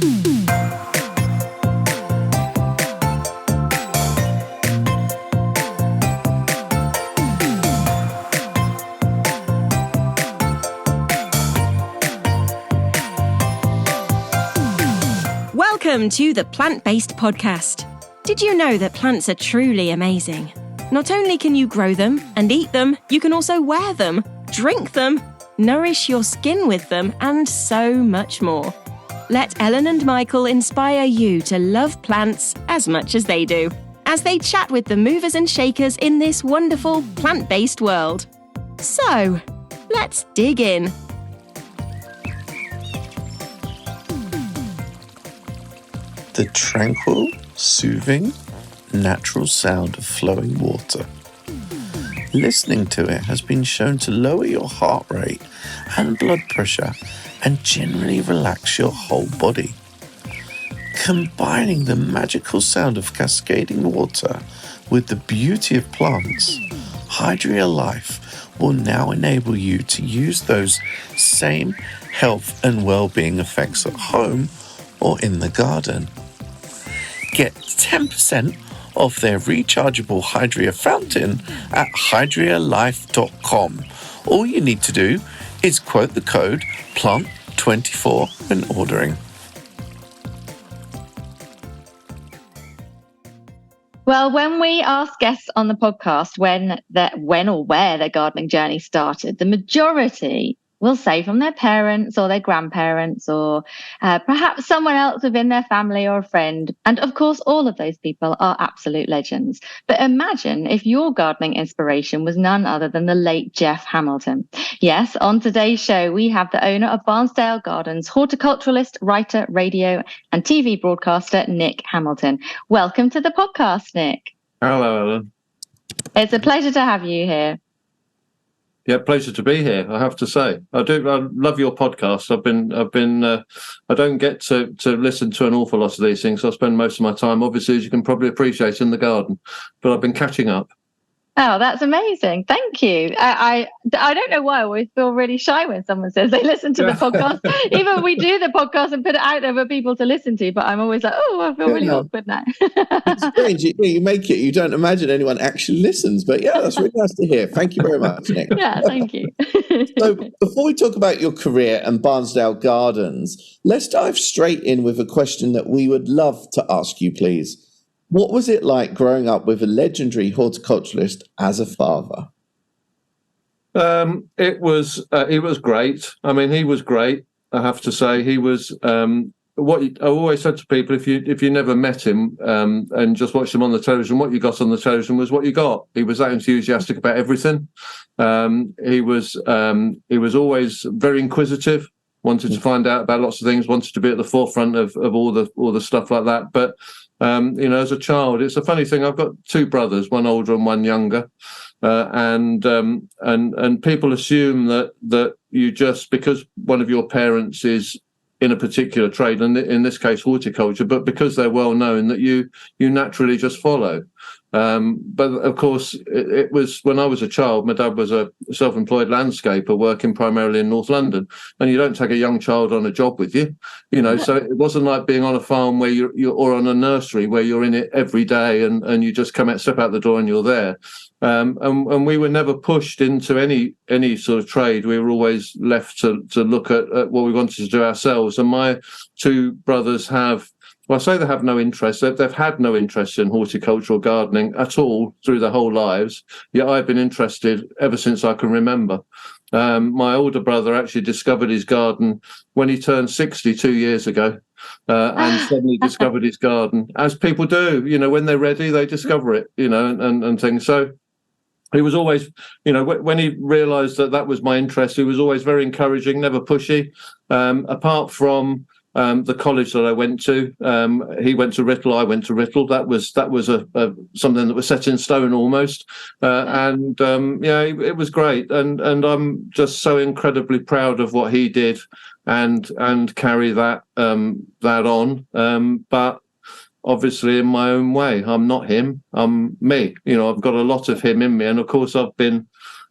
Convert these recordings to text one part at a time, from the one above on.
Welcome to the Plant-Based Podcast. Did you know that plants are truly amazing? Not only can you grow them and eat them, you can also wear them, drink them, nourish your skin with them, and so much more. Let Ellen and Michael inspire you to love plants as much as they do, as they chat with the movers and shakers in this wonderful plant-based world. So, let's dig in. The tranquil, soothing, natural sound of flowing water. Listening to it has been shown to lower your heart rate and blood pressure and generally relax your whole body. Combining the magical sound of cascading water with the beauty of plants, Hydria Life will now enable you to use those same health and well-being effects at home or in the garden. Get 10% off their rechargeable Hydria fountain at hydrialife.com. All you need to do is quote the code PLANT24 when ordering. Well, when we ask guests on the podcast when or where their gardening journey started, the majority will say from their parents or their grandparents or perhaps someone else within their family or a friend. And of course, all of those people are absolute legends. But imagine if your gardening inspiration was none other than the late Geoff Hamilton. Yes, on today's show, we have the owner of Barnsdale Gardens, horticulturalist, writer, radio and TV broadcaster, Nick Hamilton. Welcome to the podcast, Nick. Hello, Ellen. It's a pleasure to have you here. Yeah, pleasure to be here. I have to say, I love your podcast. I don't get to listen to an awful lot of these things. So I spend most of my time, obviously, as you can probably appreciate, in the garden. But I've been catching up. Oh, that's amazing. Thank you. I don't know why I always feel really shy when someone says they listen to the podcast. Even when we do the podcast and put it out there for people to listen to, but I'm always like, oh, I feel really awkward now. It's strange. You make it. You don't imagine anyone actually listens. But yeah, that's really nice to hear. Thank you very much, Nick. Yeah, thank you. So before we talk about your career and Barnsdale Gardens, let's dive straight in with a question that we would love to ask you, please. What was it like growing up with a legendary horticulturalist as a father? It was great. I mean, he was great. I have to say, he was. I always said to people, if you never met him and just watched him on the television, what you got on the television was what you got. He was that enthusiastic about everything. He was always very inquisitive. Wanted to find out about lots of things. Wanted to be at the forefront of all the stuff like that. But as a child, it's a funny thing. I've got two brothers, one older and one younger, and people assume that you just, because one of your parents is in a particular trade, and in this case horticulture, but because they're well known, that you naturally just follow. But of course, it was when I was a child. My dad was a self-employed landscaper working primarily in North London, and you don't take a young child on a job with you, So it wasn't like being on a farm where you're or on a nursery where you're in it every day and you just step out the door and you're there. And we were never pushed into any sort of trade. We were always left to look at what we wanted to do ourselves. And my two brothers have. Well, I say they have no interest. They've had no interest in horticultural gardening at all through their whole lives. Yet I've been interested ever since I can remember. My older brother actually discovered his garden when he turned 60 2 years ago, and suddenly discovered his garden, as people do. When they're ready, they discover it. And things. So he was always, when he realised that was my interest, he was always very encouraging, never pushy. Apart from the college that I went to, he went to Writtle, I went to Writtle. That was something that was set in stone almost, it was great, and I'm just so incredibly proud of what he did, and carry that on. But obviously, in my own way, I'm not him. I'm me. I've got a lot of him in me, and of course, I've been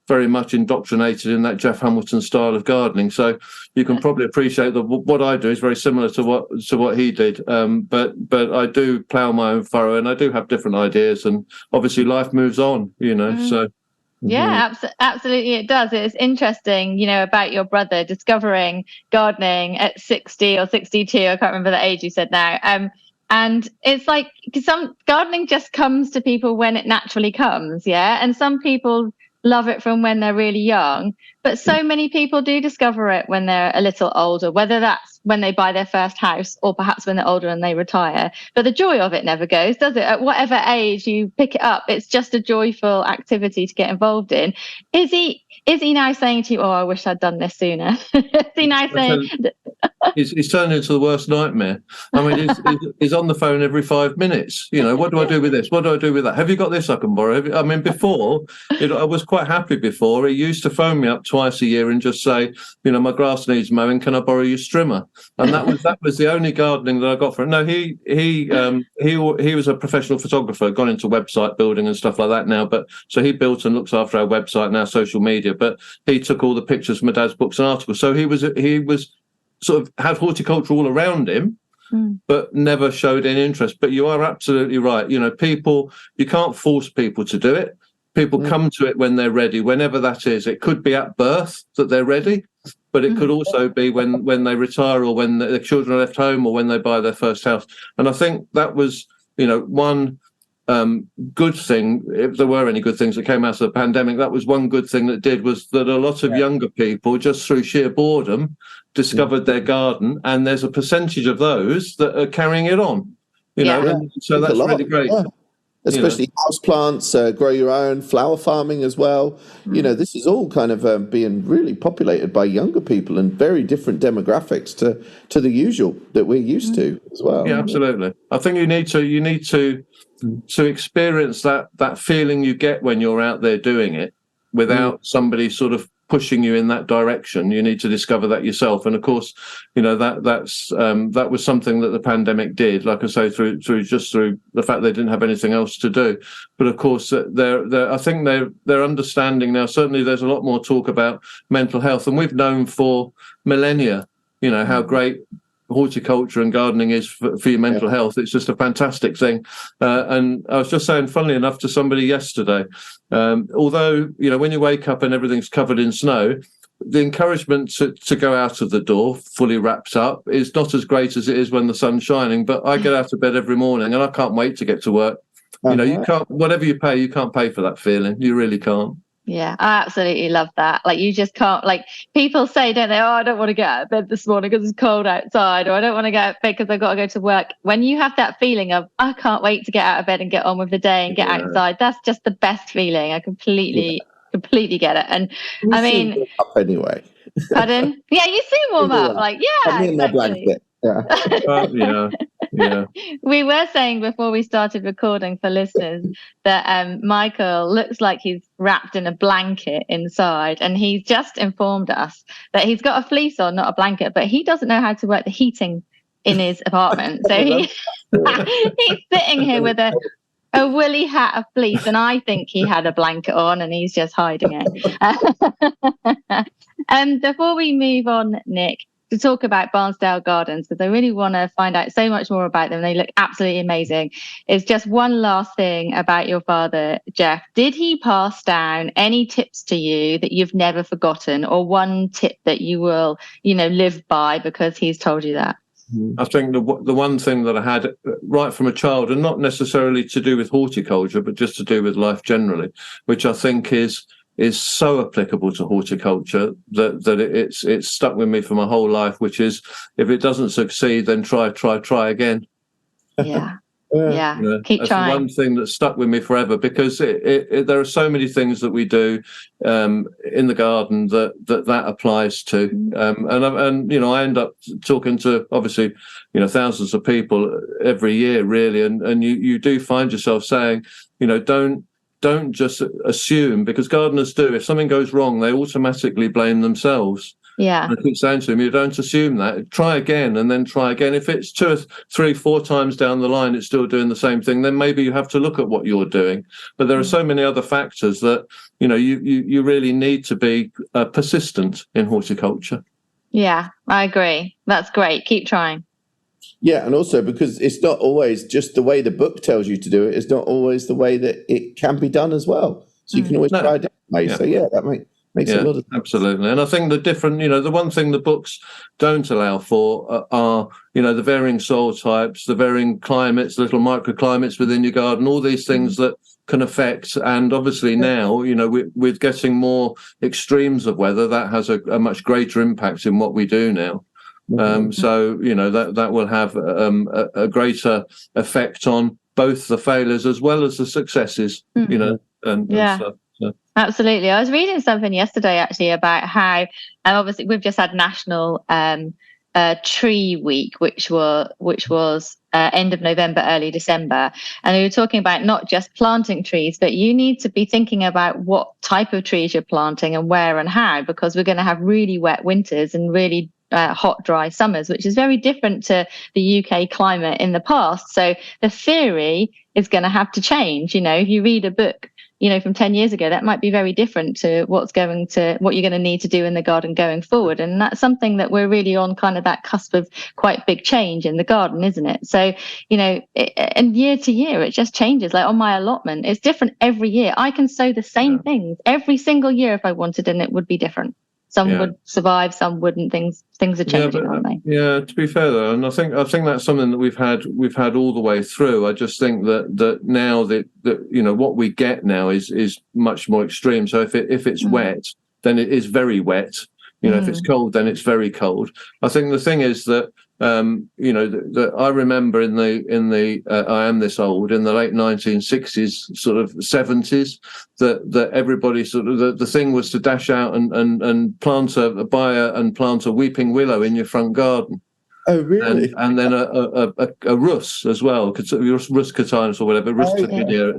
very much indoctrinated in that Geoff Hamilton style of gardening. So you can probably appreciate that what I do is very similar to what he did. But I do plough my own furrow, and I do have different ideas, and obviously life moves on, so. Yeah, absolutely it does. It's interesting, about your brother discovering gardening at 60 or 62. I can't remember the age you said now. And it's like, because some gardening just comes to people when it naturally comes, yeah? And some people love it from when they're really young, but so many people do discover it when they're a little older, whether that's when they buy their first house or perhaps when they're older and they retire. But the joy of it never goes, does it? At whatever age you pick it up, it's just a joyful activity to get involved in. Is he now saying to you, "Oh, I wish I'd done this sooner"? Is he now saying? He's turned into the worst nightmare. I mean, he's on the phone every 5 minutes. What do I do with this? What do I do with that? Have you got this I can borrow? I mean, before, I was quite happy before. He used to phone me up twice a year and just say, my grass needs mowing. Can I borrow your strimmer? And that was the only gardening that I got for it. No, he was a professional photographer, gone into website building and stuff like that now. But so he built and looks after our website and our social media. But he took all the pictures from my dad's books and articles. So he was sort of had horticulture all around him, but never showed any interest. But you are absolutely right. People, you can't force people to do it. People come to it when they're ready, whenever that is. It could be at birth that they're ready, but it could also be when they retire, or when the children are left home, or when they buy their first house. And I think that was, one good thing, if there were any good things that came out of the pandemic, that was one good thing that did, was that a lot of younger people, just through sheer boredom, discovered their garden, and there's a percentage of those that are carrying it on, and so that's really great. Yeah. Especially houseplants, grow your own, flower farming as well. This is all kind of being really populated by younger people and very different demographics to the usual that we're used to as well. Yeah, absolutely. I think you need to experience that feeling you get when you're out there doing it without somebody sort of pushing you in that direction. You need to discover that yourself. And of course, that was something that the pandemic did, like I say, through the fact they didn't have anything else to do. But of course, I think they're understanding now. Certainly there's a lot more talk about mental health, and we've known for millennia, how great horticulture and gardening is for your mental health. It's just a fantastic thing. And I was just saying, funnily enough, to somebody yesterday, although, when you wake up and everything's covered in snow, the encouragement to go out of the door fully wrapped up is not as great as it is when the sun's shining. But I get out of bed every morning and I can't wait to get to work. You can't, whatever you pay, you can't pay for that feeling. You really can't. Yeah, I absolutely love that. Like, you just can't, like, people say, don't they, "Oh, I don't want to get out of bed this morning because it's cold outside," or "I don't want to get out of bed because I've got to go to work." When you have that feeling of, "I can't wait to get out of bed and get on with the day and get outside," that's just the best feeling. I completely get it. And I mean, up anyway. Pardon? Yeah, you soon warm up. Like, yeah, I'm in my blanket. Yeah. Yeah. We were saying before we started recording for listeners that Michael looks like he's wrapped in a blanket inside, and he's just informed us that he's got a fleece on, not a blanket, but he doesn't know how to work the heating in his apartment. So he's sitting here with a woolly hat of fleece, and I think he had a blanket on and he's just hiding it. Before we move on, Nick, to talk about Barnsdale Gardens, because I really want to find out so much more about them. They look absolutely amazing. It's just one last thing about your father, Geoff. Did he pass down any tips to you that you've never forgotten, or one tip that you will, live by because he's told you that? I think the one thing that I had right from a child, and not necessarily to do with horticulture, but just to do with life generally, which I think is so applicable to horticulture that it's stuck with me for my whole life, which is, if it doesn't succeed, then try again. Yeah. Keep trying. That's one thing that stuck with me forever, because there are so many things that we do in the garden that applies to, and I end up talking to, obviously, thousands of people every year, really, and you do find yourself saying, don't just assume, because gardeners do. If something goes wrong, they automatically blame themselves. Yeah. And I keep saying to him, you don't assume that. Try again, and then try again. If it's 2 or 3, 4 times down the line, it's still doing the same thing, then maybe you have to look at what you're doing. But there are so many other factors that, you really need to be persistent in horticulture. Yeah, I agree. That's great. Keep trying. Yeah, and also because it's not always just the way the book tells you to do it. It's not always the way that it can be done as well. So you can always try a different way. Yeah. So that makes a lot of sense. Absolutely. And I think the different, the one thing the books don't allow for are, the varying soil types, the varying climates, little microclimates within your garden, all these things that can affect. And obviously now, with getting more extremes of weather, that has a much greater impact in what we do now. So, that will have a greater effect on both the failures as well as the successes, and stuff. So. Absolutely. I was reading something yesterday actually about how, obviously we've just had National Tree Week, which was end of November, early December. And we were talking about not just planting trees, but you need to be thinking about what type of trees you're planting and where and how, because we're going to have really wet winters and really hot, dry summers, which is very different to the UK climate in the past. So the theory is going to have to change. If you read a book, from 10 years ago, that might be very different to what you're going to need to do in the garden going forward. And that's something that we're really on kind of that cusp of quite big change in the garden, isn't it? So, and year to year, it just changes. Like on my allotment, it's different every year. I can sow the same things every single year if I wanted, and it would be different. Some would survive, some wouldn't. Things are changing, aren't they? Yeah, to be fair though, and I think that's something that we've had all the way through. I just think that now that what we get now is much more extreme. So if it's wet, then it is very wet. If it's cold, then it's very cold. I think the thing is that that I remember in the I am this old, in the late 1960s, sort of 70s, that everybody sort of the thing was to dash out and plant a weeping willow in your front garden. Oh, really? And then a Rus as well, Rus catinus or whatever, Rus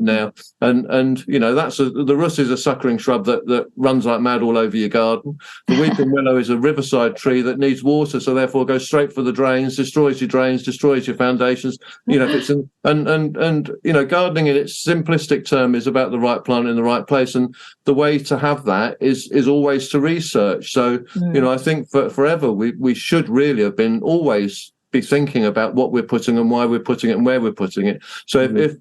now. And the Rus is a suckering shrub that runs like mad all over your garden. The weeping willow is a riverside tree that needs water, so therefore goes straight for the drains, destroys your drains, destroys your foundations. If it's gardening in its simplistic term is about the right plant in the right place, and the way to have that is always to research. So I think forever we should really have been always be thinking about what we're putting and why we're putting it and where we're putting it. So if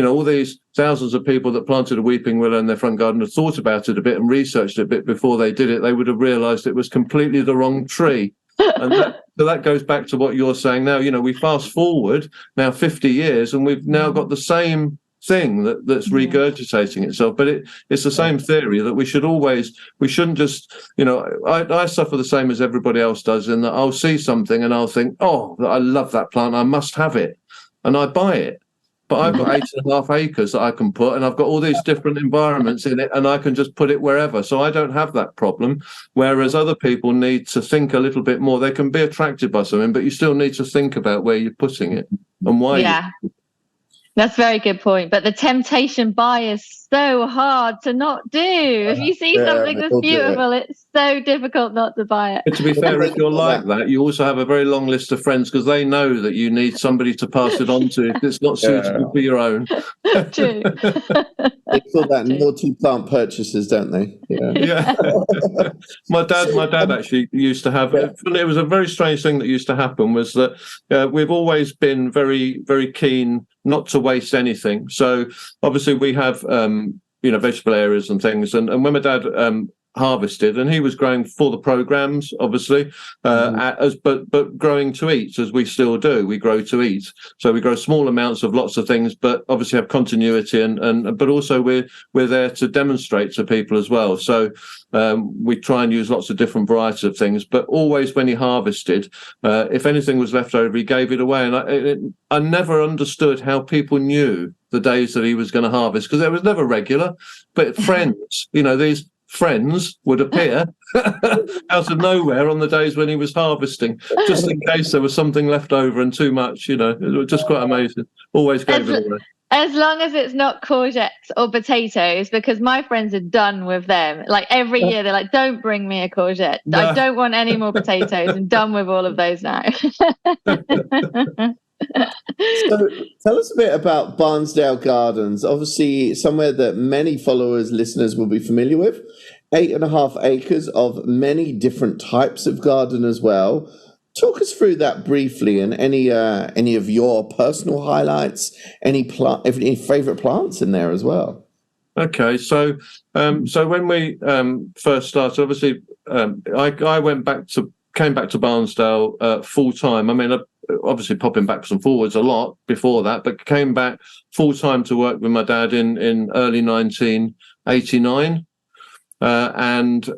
all these thousands of people that planted a weeping willow in their front garden had thought about it a bit and researched it a bit before they did it, they would have realised it was completely the wrong tree. And that goes back to what you're saying now. We fast forward now 50 years and we've now got the same thing that's regurgitating itself, but it's the same theory that we shouldn't just I suffer the same as everybody else does, in that I'll see something and I'll think, oh, I love that plant, I must have it, and I buy it. But I've got 8.5 acres that I can put, and I've got all these different environments in it, and I can just put it wherever. So I don't have that problem. Whereas other people need to think a little bit more. They can be attracted by something, but you still need to think about where you're putting it and why. Yeah. That's a very good point. But the temptation buy is so hard to not do. If you see something that's beautiful, it's so difficult not to buy it. But to be fair, if you're like that, you also have a very long list of friends, because they know that you need somebody to pass it on to if it's not suitable for your own. True. They call that naughty plant purchases, don't they? Yeah. My dad actually used to have. It was a very strange thing that used to happen, was that we've always been very, very keen not to waste anything. So obviously we have vegetable areas and things, and when my dad harvested, and he was growing for the programs, obviously, but growing to eat, as we still do. We grow to eat, so we grow small amounts of lots of things, but obviously have continuity, and but also we're there to demonstrate to people as well. So we try and use lots of different varieties of things, but always when he harvested, if anything was left over, he gave it away. And I never understood how people knew the days that he was going to harvest, because it was never regular. But friends, these friends would appear out of nowhere on the days when he was harvesting, just in case there was something left over and too much. It was just quite amazing. Always gave it away. As long as it's not courgettes or potatoes, because my friends are done with them. Like every year, they're like, "Don't bring me a courgette. No. I don't want any more potatoes. I'm done with all of those now." So tell us a bit about Barnsdale Gardens. Obviously, somewhere that many followers, listeners will be familiar with. 8.5 acres of many different types of garden as well. Talk us through that briefly, and any of your personal highlights, any favourite plants in there as well. Okay, so when we first started, obviously, I came back to Barnsdale full time. I mean, obviously popping backwards and forwards a lot before that, but came back full time to work with my dad in early 1989, and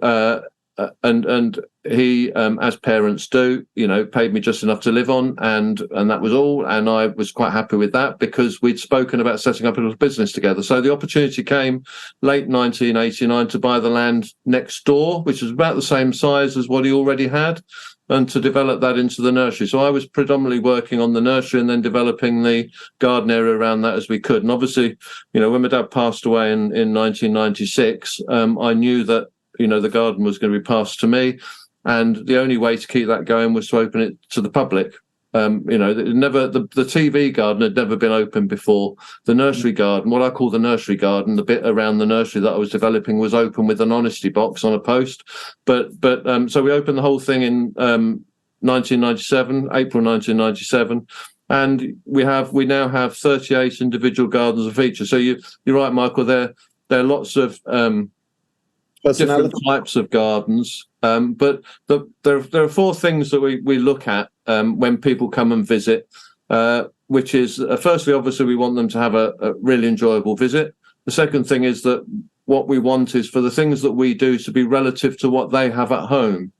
he, as parents do, paid me just enough to live on, and that was all. And I was quite happy with that because we'd spoken about setting up a little business together. So the opportunity came late 1989 to buy the land next door, which was about the same size as what he already had, and to develop that into the nursery. So I was predominantly working on the nursery and then developing the garden area around that as we could. And obviously, when my dad passed away in 1996, I knew that the garden was going to be passed to me, and the only way to keep that going was to open it to the public. The TV garden had never been open before. The nursery garden, what I call the nursery garden, the bit around the nursery that I was developing, was open with an honesty box on a post. But so we opened the whole thing in 1997, April 1997. And we now have 38 individual gardens of feature. So you're right, Michael. There are lots of different types of gardens, but there are four things that we look at when people come and visit, which is firstly, obviously, we want them to have a really enjoyable visit. The second thing is that what we want is for the things that we do to be relative to what they have at home.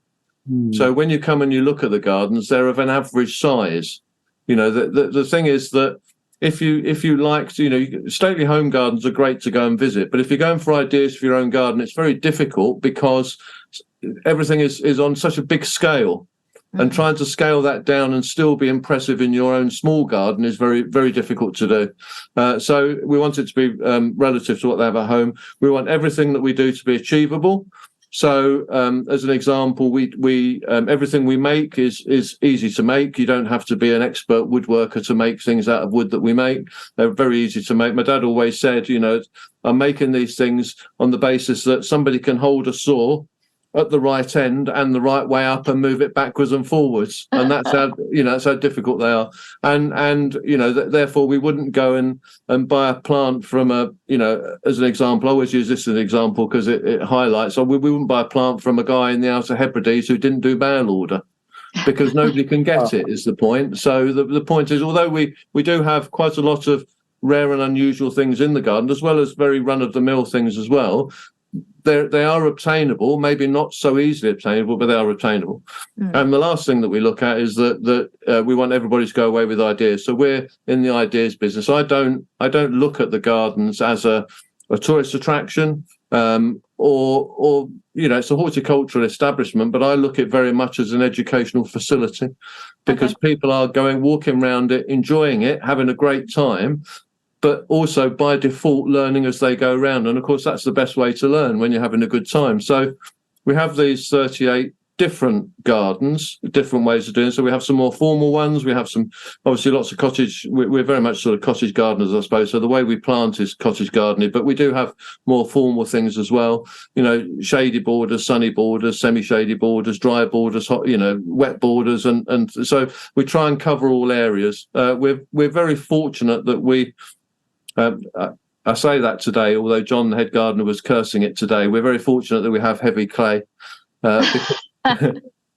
So when you come and you look at the gardens, they're of an average size. The thing is that if you like to, stately home gardens are great to go and visit, but if you're going for ideas for your own garden, it's very difficult because everything is on such a big scale, and trying to scale that down and still be impressive in your own small garden is very, very difficult to do. So we want it to be relative to what they have at home. We want everything that we do to be achievable. So, as an example, we everything we make is easy to make. You don't have to be an expert woodworker to make things out of wood that we make. They're very easy to make. My dad always said, I'm making these things on the basis that somebody can hold a saw at the right end and the right way up and move it backwards and forwards, and that's how that's how difficult they are. And therefore we wouldn't go and buy a plant from as an example. I always use this as an example because it highlights. We wouldn't buy a plant from a guy in the Outer Hebrides who didn't do mail order, because nobody can get it. Is the point. So the point is, although we do have quite a lot of rare and unusual things in the garden, as well as very run-of-the-mill things as well, they are obtainable, maybe not so easily obtainable, but they are obtainable. And the last thing that we look at is that we want everybody to go away with ideas. So we're in the ideas business. I don't look at the gardens as a tourist attraction, or it's a horticultural establishment, but I look at it very much as an educational facility, because people are walking around it, enjoying it, having a great time, but also by default learning as they go around. And of course, that's the best way to learn, when you're having a good time. So we have these 38 different gardens, different ways of doing it. So we have some more formal ones. We have some, obviously, lots of cottage. We're very much sort of cottage gardeners, I suppose. So the way we plant is cottage gardening, but we do have more formal things as well. Shady borders, sunny borders, semi-shady borders, dry borders, hot, wet borders. And so we try and cover all areas. We're very fortunate that we, I say that today, although John, the head gardener, was cursing it today. We're very fortunate that we have heavy clay,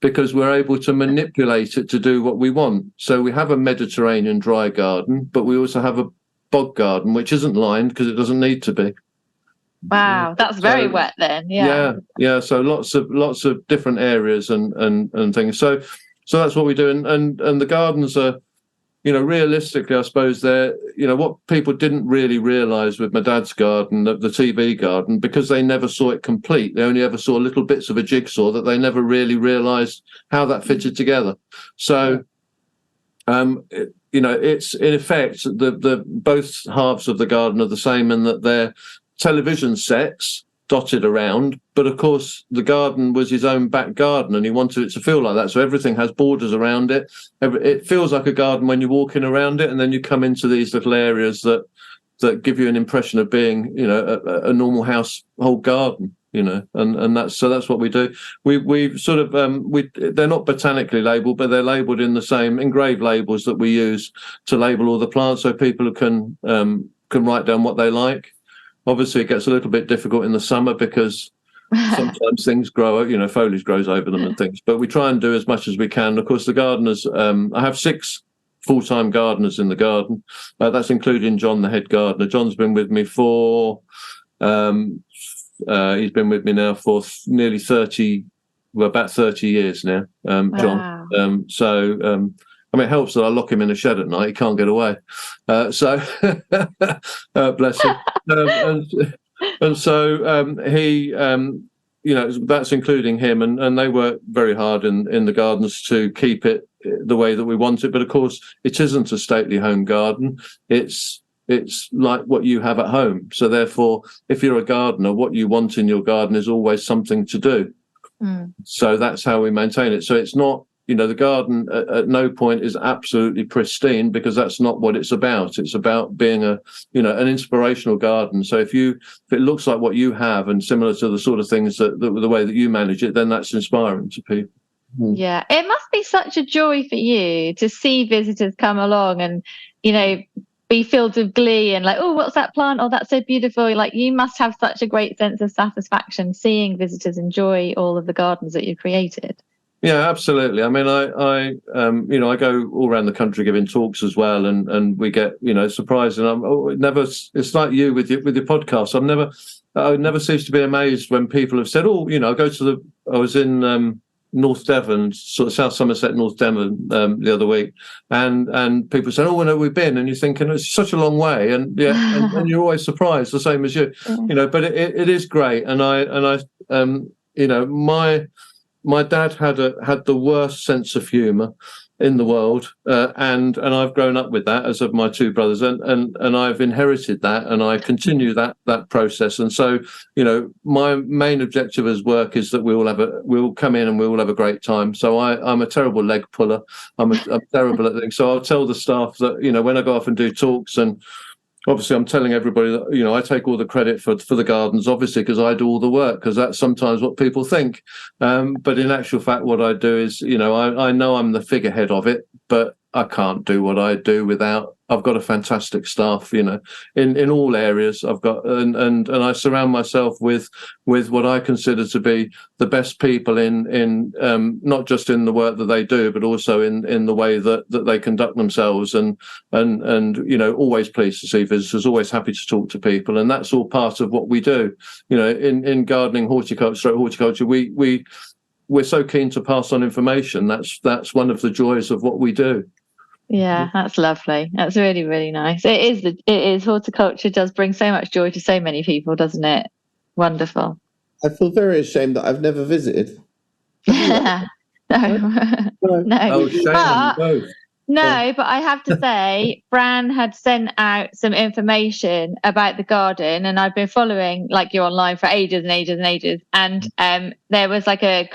because we're able to manipulate it to do what we want. So we have a Mediterranean dry garden, but we also have a bog garden, which isn't lined because it doesn't need to be. Wow, that's very wet then. Yeah. So lots of different areas and things. So that's what we do, and the gardens are, realistically, I suppose they're, what people didn't really realise with my dad's garden, the TV garden, because they never saw it complete. They only ever saw little bits of a jigsaw that they never really realised how that fitted together. So it's in effect the both halves of the garden are the same in that they're television sets dotted around, but of course the garden was his own back garden and he wanted it to feel like that, so everything has borders around it. It feels like a garden when you're walking around it, and then you come into these little areas that give you an impression of being a normal household garden, and that's what we do. We sort of they're not botanically labelled, but they're labelled in the same engraved labels that we use to label all the plants, so people can write down what they like. Obviously, it gets a little bit difficult in the summer because sometimes things grow, foliage grows over them and things. But we try and do as much as we can. Of course, the gardeners, I have 6 full-time gardeners in the garden. That's including John, the head gardener. John's been with me for, he's been with me now for nearly about 30 years now, John. Wow. It helps that I lock him in a shed at night. He can't get away. Bless him. He, that's including him. And they work very hard in the gardens to keep it the way that we want it. But of course, it isn't a stately home garden. It's like what you have at home. So therefore, if you're a gardener, what you want in your garden is always something to do. So that's how we maintain it. So it's not, the garden at no point is absolutely pristine, because that's not what it's about. It's about being an inspirational garden. So if it looks like what you have and similar to the sort of things the way that you manage it, then that's inspiring to people. Yeah, it must be such a joy for you to see visitors come along and, be filled with glee and like, oh, what's that plant? Oh, that's so beautiful. Like, you must have such a great sense of satisfaction seeing visitors enjoy all of the gardens that you've created. Yeah, absolutely. I mean, I go all around the country giving talks as well, and we get, surprised. And it's like you with your podcast. I never cease to be amazed when people have said, oh, I was in North Devon, sort of South Somerset, North Devon, the other week, and people said, "Oh, where have we been?" And you're thinking it's such a long way, and and you're always surprised, the same as you, But it is great, and my dad had the worst sense of humour in the world, and I've grown up with that, as have my 2 brothers, and I've inherited that, and I continue that process. And so, my main objective as work is that we'll come in and we will have a great time. So I'm a terrible leg puller. I'm terrible at things. So I'll tell the staff that, when I go off and do talks, and obviously I'm telling everybody that, I take all the credit for the gardens, obviously, because I do all the work, because that's sometimes what people think. But in actual fact, what I do is, I know I'm the figurehead of it, but I can't do what I do without. I've got a fantastic staff, in all areas. I've got, and I surround myself with what I consider to be the best people in not just in the work that they do, but also in the way that they conduct themselves, and always pleased to see visitors, always happy to talk to people, and that's all part of what we do. In gardening, horticulture, we're so keen to pass on information. That's one of the joys of what we do. Yeah, that's lovely. That's really, really nice. It is. Horticulture does bring so much joy to so many people, doesn't it? Wonderful. I feel very ashamed that I've never visited. No. Oh, shame on you both. No, but I have to say, Fran had sent out some information about the garden, and I've been following like you online for ages and ages and ages. And there was like a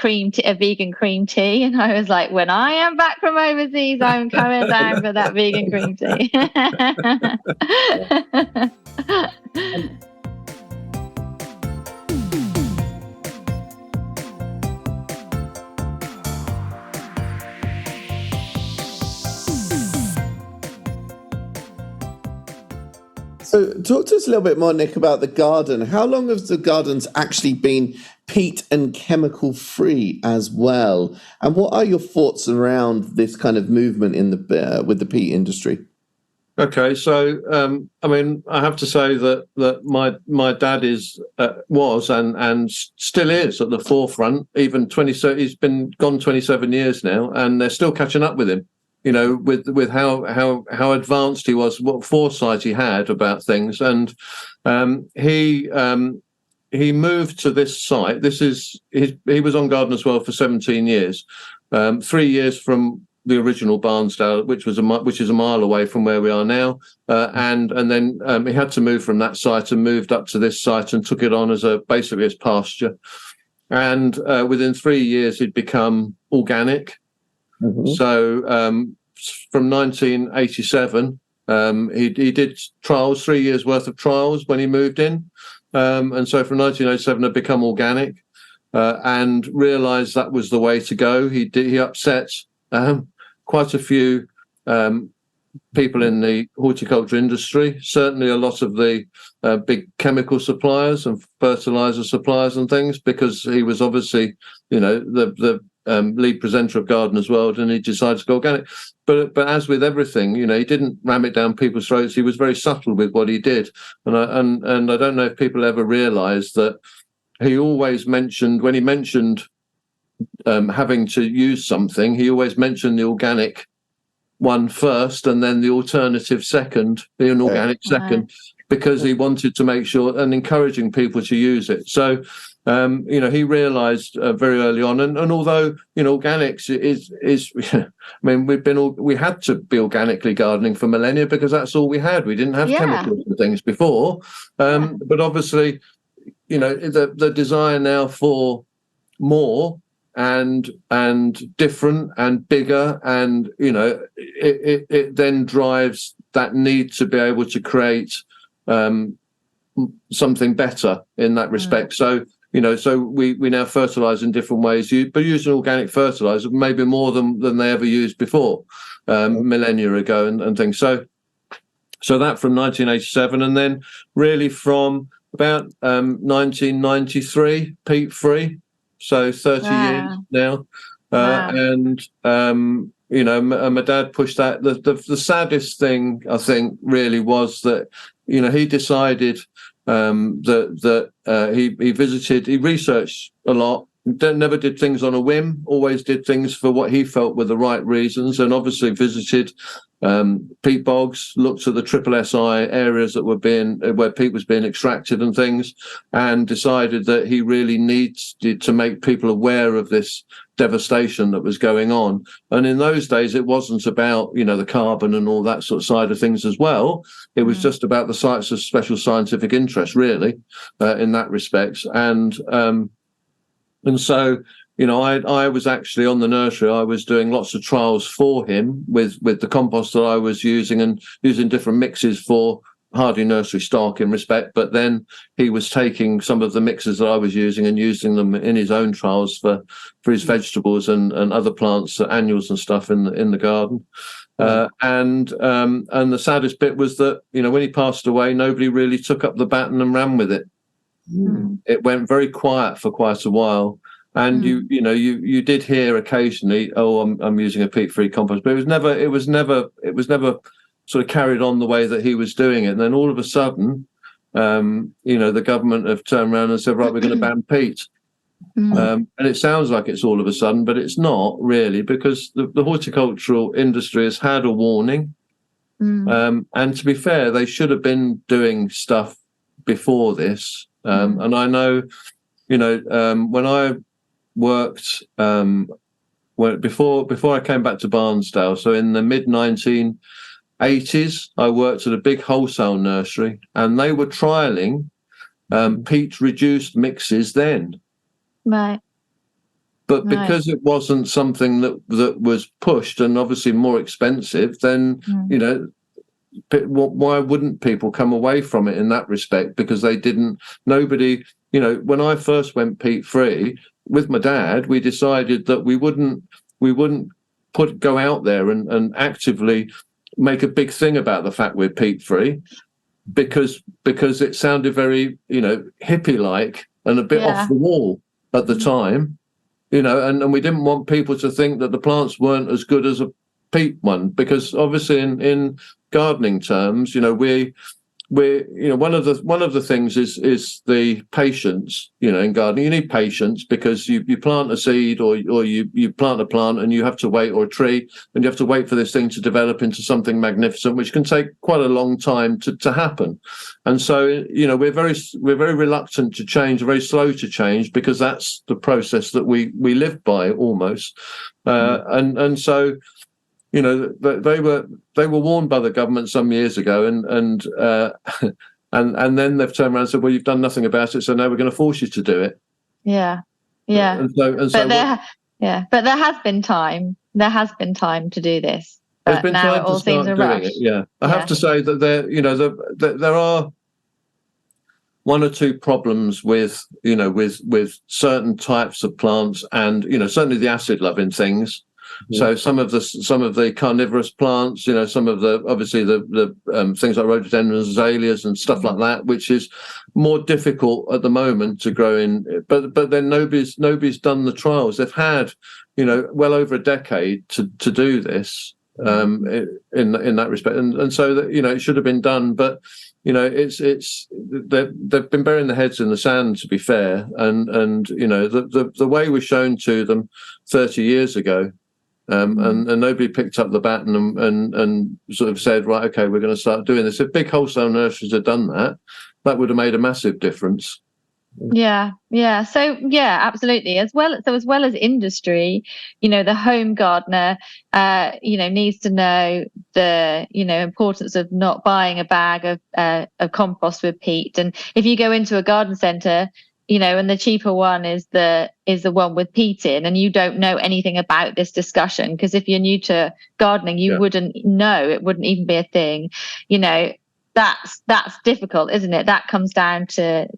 vegan cream tea, and I was like, when I am back from overseas, I'm coming down for that vegan cream tea. So talk to us a little bit more, Nick, about the garden. How long have the gardens actually been peat and chemical free as well? And what are your thoughts around this kind of movement in with the peat industry? Okay, so I have to say that my dad was and still is at the forefront. Even he's been gone 27 years now, and they're still catching up with him. With how advanced he was, what foresight he had about things, and he moved to this site. He was on Gardener's World for 17 years, 3 years from the original Barnsdale, which is a mile away from where we are now, and then he had to move from that site and moved up to this site and took it on as basically as pasture. And within 3 years, he'd become organic. Mm-hmm. So from 1987, he did trials, 3 years worth of trials when he moved in, and so from 1987 had become organic. And realised that was the way to go. He upset quite a few people in the horticulture industry, certainly a lot of the big chemical suppliers and fertilizer suppliers and things, because he was obviously, the lead presenter of Gardener's World, and he decided to go organic. But as with everything, he didn't ram it down people's throats. He was very subtle with what he did, and I don't know if people ever realised that. He always mentioned, when he mentioned having to use something, he always mentioned the organic one first and then the alternative second, the inorganic second, because he wanted to make sure and encouraging people to use it. So, he realised very early on, and although organics is, I mean, we had to be organically gardening for millennia because that's all we had. We didn't have chemicals and things before, but obviously. The desire now for more and different and bigger, and it then drives that need to be able to create something better in that respect. So so we now fertilize in different ways, but using organic fertilizer maybe more than they ever used before, millennia ago and things. So that from 1987, and then really from about 1993, peat free, so 30 years now. And my dad pushed that. The saddest thing, I think, really was that he decided that he visited, he researched a lot, never did things on a whim, always did things for what he felt were the right reasons, and obviously visited peat bogs, looked at the SSSI areas that were where peat was being extracted and things, and decided that he really needed to make people aware of this devastation that was going on. And in those days, it wasn't about the carbon and all that sort of side of things as well. It was just about the sites of special scientific interest, really, in that respect. And so. I was actually on the nursery. I was doing lots of trials for him with the compost that I was using, and using different mixes for hardy nursery stock in respect. But then he was taking some of the mixes that I was using and using them in his own trials for his vegetables and other plants, annuals and stuff in the garden. And the saddest bit was that when he passed away, nobody really took up the baton and ran with it. It went very quiet for quite a while. And you did hear occasionally, I'm using a peat-free compost, but it was never sort of carried on the way that he was doing it. And then all of a sudden, the government have turned around and said, right, we're going to ban peat. And it sounds like it's all of a sudden, but it's not really, because the horticultural industry has had a warning. And to be fair, they should have been doing stuff before this. And I know, when I worked before I came back to Barnsdale, so in the mid-1980s, I worked at a big wholesale nursery, and they were trialling peat reduced mixes then. Right. But because it wasn't something that was pushed and obviously more expensive, then why wouldn't people come away from it in that respect? Because nobody, when I first went peat free with my dad, we decided that we wouldn't go out there and actively make a big thing about the fact we're peat free, because it sounded very, hippie like and a bit off the wall at the time, and we didn't want people to think that the plants weren't as good as a peat one, because obviously in gardening terms, we're one of the things is the patience. In gardening, you need patience, because you plant a seed or you plant a plant and you have to wait, or a tree, and you have to wait for this thing to develop into something magnificent, which can take quite a long time to happen. And so we're very reluctant to change, very slow to change, because that's the process that we live by almost. And so they were warned by the government some years ago, and then they've turned around and said, well, you've done nothing about it, so now we're going to force you to do it. Yeah. But there has been time. There has been time to do this. There's been time to start doing it. Yeah, I have to say that there are one or two problems with certain types of plants, and certainly the acid-loving things. So some of the carnivorous plants, some of the things like rhododendrons, azaleas, and stuff like that, which is more difficult at the moment to grow in. But then nobody's done the trials. They've had well over a decade to do this in that respect, and so that it should have been done, but. They've been burying their heads in the sand, to be fair, and the way was shown to them 30 years ago, and nobody picked up the baton and sort of said, right, okay, we're going to start doing this. If big wholesale nurseries had done that, that would have made a massive difference. Yeah. So absolutely. As well as industry, the home gardener, needs to know the, importance of not buying a bag of compost with peat. And if you go into a garden centre, and the cheaper one is the one with peat in, and you don't know anything about this discussion, because if you're new to gardening, you wouldn't know, it wouldn't even be a thing, That's difficult, isn't it? That comes down to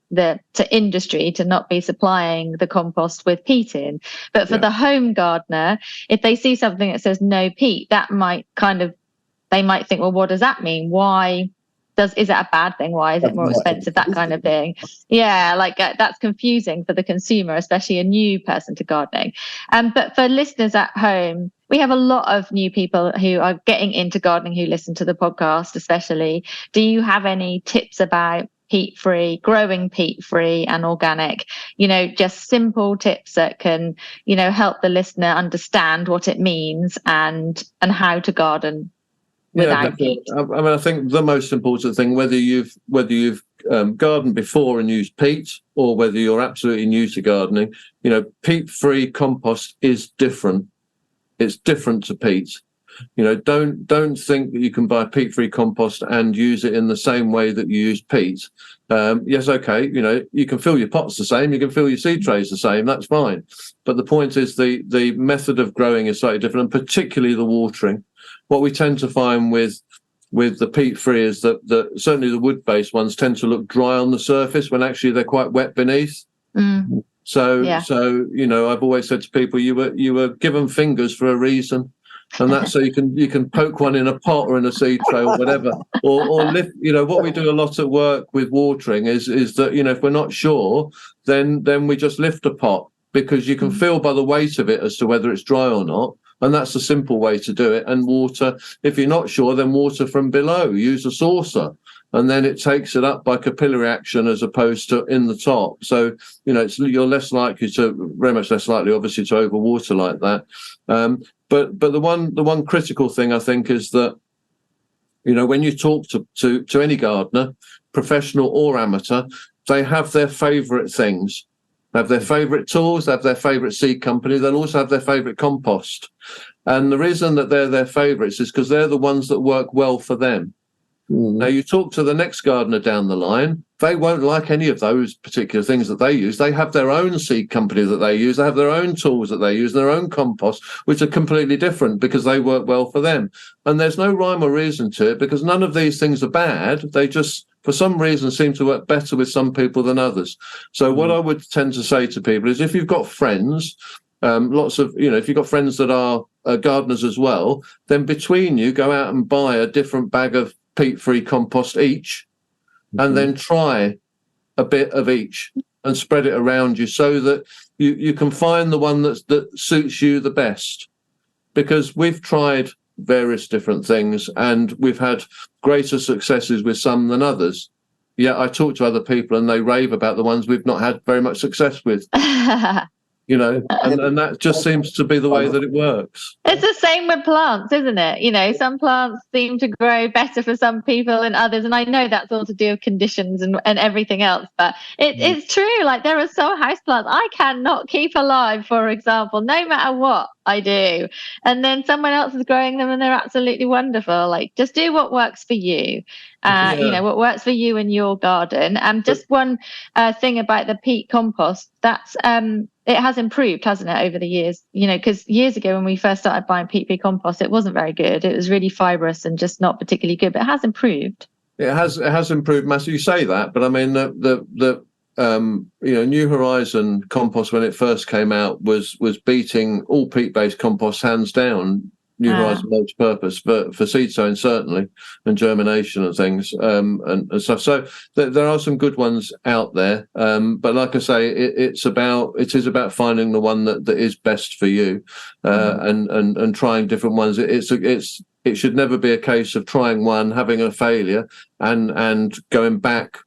industry to not be supplying the compost with peat in. But for the home gardener, if they see something that says no peat, that might they might think, well, what does that mean? Is that a bad thing? Why is it more expensive? That kind of thing. Yeah, that's confusing for the consumer, especially a new person to gardening. But for listeners at home, we have a lot of new people who are getting into gardening who listen to the podcast, especially. Do you have any tips about peat-free, growing peat-free and organic? Just simple tips that can, help the listener understand what it means and how to garden without peat. I think the most important thing, whether you've gardened before and used peat, or whether you're absolutely new to gardening, peat-free compost is different. It's different to peat. Don't think that you can buy peat-free compost and use it in the same way that you use peat. Yes, okay, you can fill your pots the same, you can fill your seed trays the same, that's fine. But the point is the method of growing is slightly different, and particularly the watering. What we tend to find with the peat-free is that certainly the wood-based ones tend to look dry on the surface when actually they're quite wet beneath. So I've always said to people, you were given fingers for a reason, and that's so you can poke one in a pot or in a seed tray or whatever, or lift. What we do a lot at work with watering is that if we're not sure, then we just lift a pot, because you can feel by the weight of it as to whether it's dry or not. And that's a simple way to do it. And water, if you're not sure, then water from below. Use a saucer, and then it takes it up by capillary action as opposed to in the top. So, you're very much less likely, obviously, to overwater like that. But the one critical thing, I think, is that, when you talk to any gardener, professional or amateur, they have their favourite things. They have their favourite tools, they have their favourite seed company, they'll also have their favourite compost. And the reason that they're their favourites is because they're the ones that work well for them. Now, you talk to the next gardener down the line, they won't like any of those particular things that they use. They have their own seed company that they use, they have their own tools that they use, their own compost, which are completely different because they work well for them. And there's no rhyme or reason to it, because none of these things are bad. They just, for some reason, seem to work better with some people than others. So what I would tend to say to people is, if you've got friends, if you've got friends that are gardeners as well, then between you, go out and buy a different bag of peat-free compost each, and then try a bit of each and spread it around you, so that you can find the one that suits you the best. Because we've tried various different things and we've had greater successes with some than others. Yet I talk to other people and they rave about the ones we've not had very much success with. and that just seems to be the way that it works. It's the same with plants, isn't it? Some plants seem to grow better for some people and others, and I know that's all to do with conditions and everything else, but it's true. Like, there are some houseplants I cannot keep alive, for example, no matter what I do, and then someone else is growing them and they're absolutely wonderful. Like, just do what works for you. What works for you in your garden. And just one thing about the peat compost, that's it has improved, hasn't it, over the years? Because years ago when we first started buying peat compost, it wasn't very good. It was really fibrous and just not particularly good, but it has improved. It has improved massively. You say that, but I mean the New Horizon compost, when it first came out, was beating all peat-based compost hands down. New Horizon multi-purpose for seed sowing, certainly, and germination and things, and stuff. So there are some good ones out there, but like I say, it is about finding the one that is best for you, and trying different ones. It should never be a case of trying one, having a failure, and going back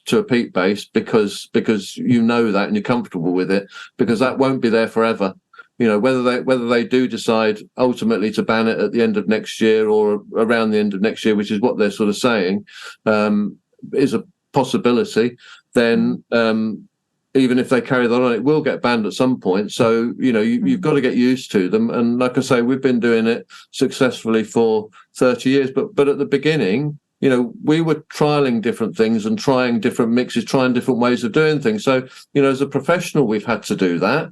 to a peat base because you know that and you're comfortable with it, because that won't be there forever. Whether they do decide ultimately to ban it at the end of next year or around the end of next year, which is what they're sort of saying, is a possibility. Then even if they carry that on, it will get banned at some point. So you've got to get used to them. And like I say, we've been doing it successfully for 30 years. But at the beginning, we were trialing different things and trying different mixes, trying different ways of doing things. So as a professional, we've had to do that.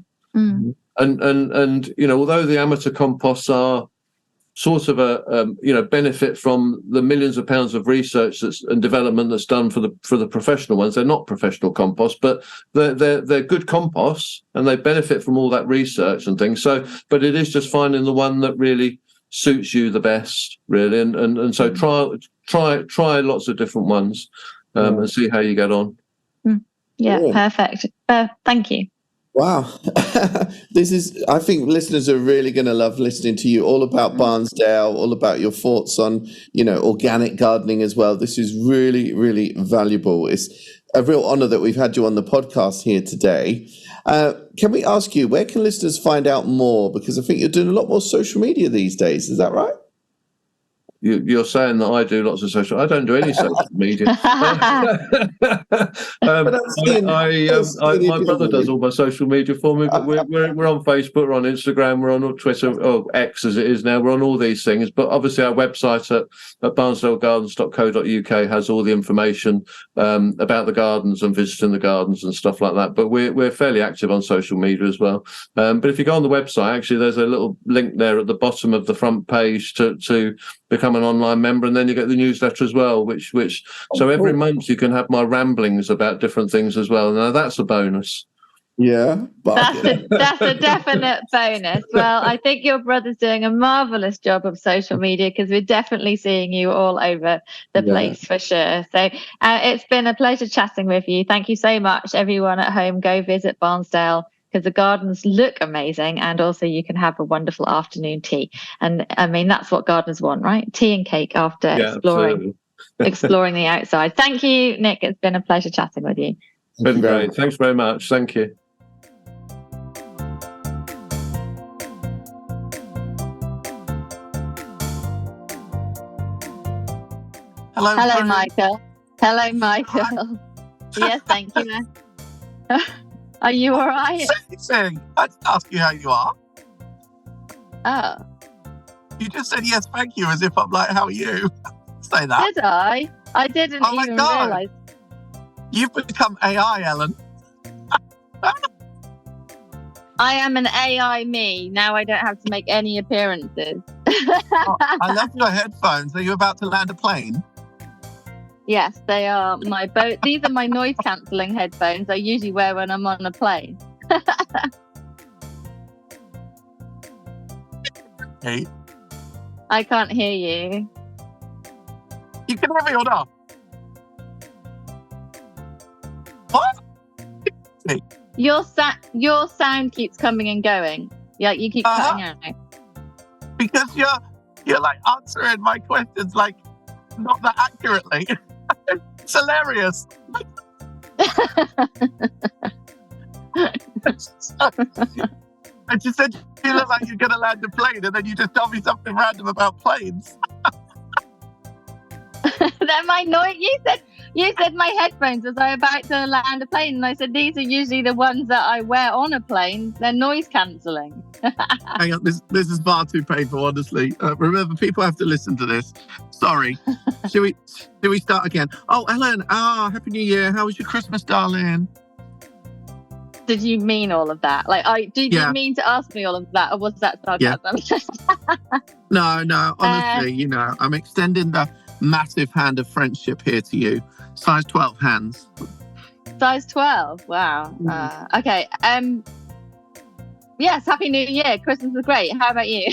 And although the amateur composts are sort of a benefit from the millions of pounds of research and development that's done for the professional ones, they're not professional composts, but they're good composts and they benefit from all that research and things. So, but it is just finding the one that really suits you the best, really, and so try lots of different ones and see how you get on. Perfect. Thank you. Wow. I think listeners are really going to love listening to you all about Barnsdale, all about your thoughts on, organic gardening as well. This is really, really valuable. It's a real honor that we've had you on the podcast here today. Can we ask you, where can listeners find out more? Because I think you're doing a lot more social media these days. Is that right? You're saying that I do lots of social. I don't do any social media. My brother does all my social media for me. But we're on Facebook, we're on Instagram, we're on Twitter, or X as it is now. We're on all these things. But obviously, our website at barnsdalegardens.co.uk has all the information about the gardens and visiting the gardens and stuff like that. But we're fairly active on social media as well. But if you go on the website, actually, there's a little link there at the bottom of the front page to become an online member, and then you get the newsletter as well, so every month you can have my ramblings about different things as well. Now that's a bonus. Yeah, that's a definite bonus. Well, I think your brother's doing a marvelous job of social media, because we're definitely seeing you all over the place for sure. So it's been a pleasure chatting with you. Thank you so much. Everyone at home, go visit Barnsdale, because the gardens look amazing, and also you can have a wonderful afternoon tea. And I mean, that's what gardeners want, right? Tea and cake after exploring the outside. Thank you, Nick. It's been a pleasure chatting with you. Been great. Thanks very much. Thank you. Hello, Michael. Hello, Michael. Yes, thank you. Are you all right? I didn't ask you how you are. Oh. You just said yes, thank you, as if I'm like, how are you? Say that. Did I? I didn't even realise. You've become AI, Ellen. I am an AI me. Now I don't have to make any appearances. I love your headphones. Are you about to land a plane? Yes, they are my boat. These are my noise cancelling headphones I usually wear when I'm on a plane. Hey. I can't hear you. You can hear me or not? What? Your sound keeps coming and going. Yeah, you keep cutting out. Because you're like answering my questions like not that accurately. It's hilarious. I just said you look like you're going to land a plane, and then you just told me something random about planes. They're my noise. You said my headphones as I was about to land a plane, and I said these are usually the ones that I wear on a plane. They're noise cancelling. Hang on, this is far too painful, honestly. Remember, people have to listen to this. Sorry. Should we start again? Oh, Ellen, Happy New Year. How was your Christmas, darling? Did you mean all of that? Did you mean to ask me all of that, or was that sarcasm? Yeah. No, honestly, I'm extending the massive hand of friendship here to you. Size 12 hands. Size 12? Wow. Okay. Yes, Happy New Year. Christmas was great. How about you?